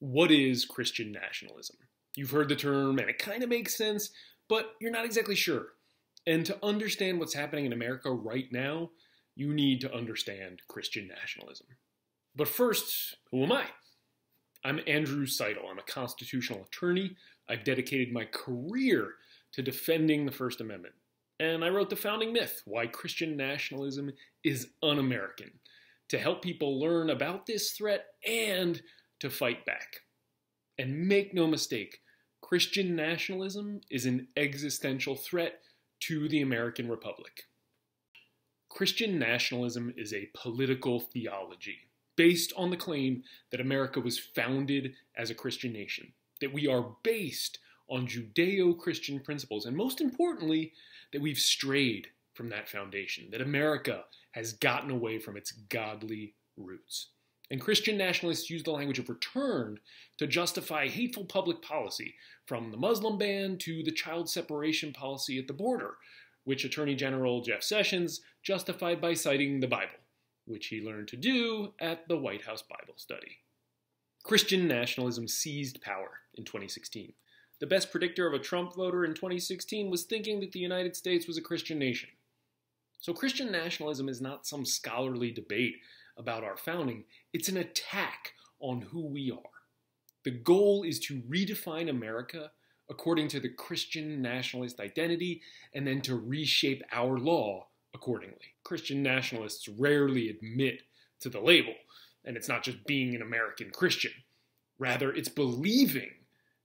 What is Christian nationalism? You've heard the term and it kind of makes sense, but you're not exactly sure. And to understand what's happening in America right now, you need to understand Christian nationalism. But first, who am I? I'm Andrew Seidel. I'm a constitutional attorney. I've dedicated my career to defending the First Amendment. And I wrote The Founding Myth, Why Christian Nationalism is Un-American, to help people learn about this threat and to fight back. And make no mistake, Christian nationalism is an existential threat to the American Republic. Christian nationalism is a political theology based on the claim that America was founded as a Christian nation, that we are based on Judeo-Christian principles, and most importantly, that we've strayed from that foundation, that America has gotten away from its godly roots. And Christian nationalists use the language of return to justify hateful public policy, from the Muslim ban to the child separation policy at the border, which Attorney General Jeff Sessions justified by citing the Bible, which he learned to do at the White House Bible study. Christian nationalism seized power in 2016. The best predictor of a Trump voter in 2016 was thinking that the United States was a Christian nation. So Christian nationalism is not some scholarly debate about our founding, it's an attack on who we are. The goal is to redefine America according to the Christian nationalist identity and then to reshape our law accordingly. Christian nationalists rarely admit to the label, and it's not just being an American Christian. Rather, it's believing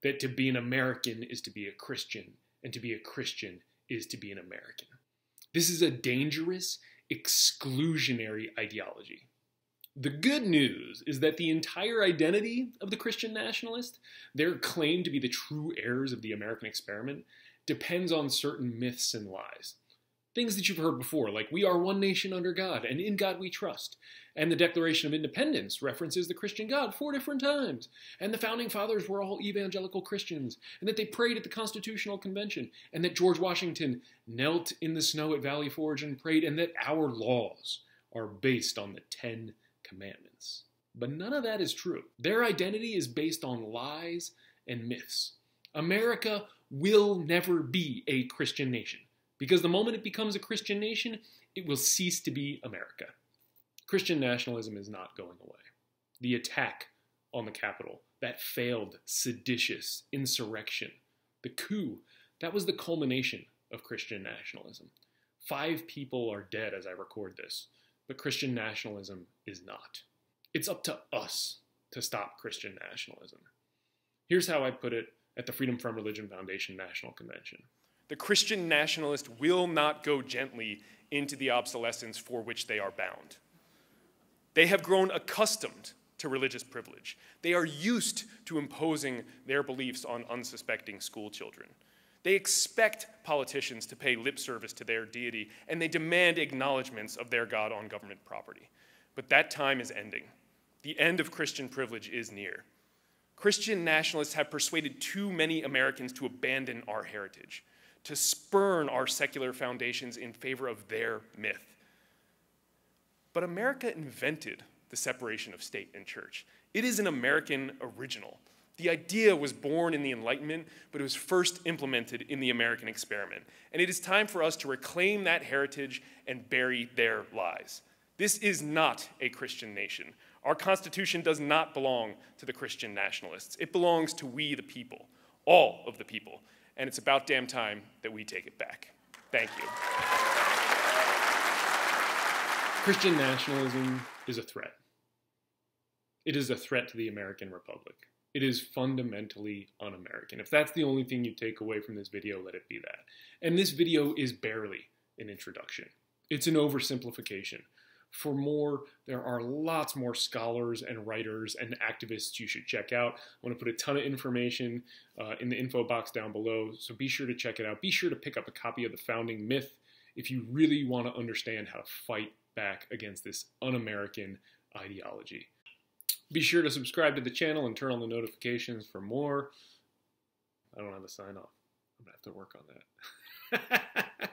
that to be an American is to be a Christian, and to be a Christian is to be an American. This is a dangerous, exclusionary ideology. The good news is that the entire identity of the Christian nationalist, their claim to be the true heirs of the American experiment, depends on certain myths and lies. Things that you've heard before, like we are one nation under God, and in God we trust. And the Declaration of Independence references the Christian God 4 different times. And the Founding Fathers were all evangelical Christians, and that they prayed at the Constitutional Convention, and that George Washington knelt in the snow at Valley Forge and prayed, and that our laws are based on the 10 Commandments. But none of that is true. Their identity is based on lies and myths. America will never be a Christian nation, because the moment it becomes a Christian nation, it will cease to be America. Christian nationalism is not going away. The attack on the Capitol, that failed, seditious insurrection, the coup, that was the culmination of Christian nationalism. 5 people are dead as I record this, but Christian nationalism is not. It's up to us to stop Christian nationalism. Here's how I put it at the Freedom from Religion Foundation National Convention. The Christian nationalist will not go gently into the obsolescence for which they are bound. They have grown accustomed to religious privilege. They are used to imposing their beliefs on unsuspecting school children. They expect politicians to pay lip service to their deity, and they demand acknowledgments of their God on government property. But that time is ending. The end of Christian privilege is near. Christian nationalists have persuaded too many Americans to abandon our heritage, to spurn our secular foundations in favor of their myth. But America invented the separation of state and church. It is an American original. The idea was born in the Enlightenment, but it was first implemented in the American experiment. And it is time for us to reclaim that heritage and bury their lies. This is not a Christian nation. Our Constitution does not belong to the Christian nationalists. It belongs to we the people, all of the people. And it's about damn time that we take it back. Thank you. Christian nationalism is a threat. It is a threat to the American Republic. It is fundamentally un-American. If that's the only thing you take away from this video, let it be that. And this video is barely an introduction. It's an oversimplification. For more, there are lots more scholars and writers and activists you should check out. I'm going to put a ton of information in the info box down below, so be sure to check it out. Be sure to pick up a copy of The Founding Myth if you really want to understand how to fight back against this un-American ideology. Be sure to subscribe to the channel and turn on the notifications for more. I don't have a sign off. I'm going to have to work on that.